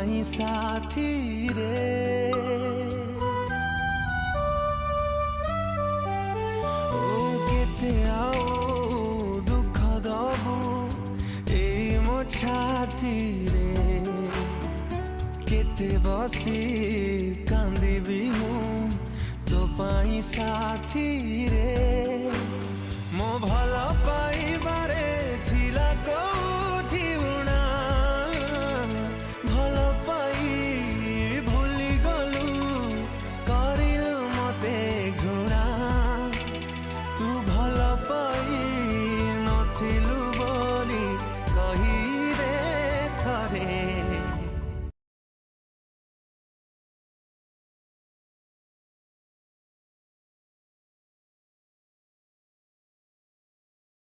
पाई साथी रे ओ केते आओ दुख दबु ए मो छाती रे केते बसी कांदिबी मु तो पाई साथी रे मो भल पाइबारे थिला तो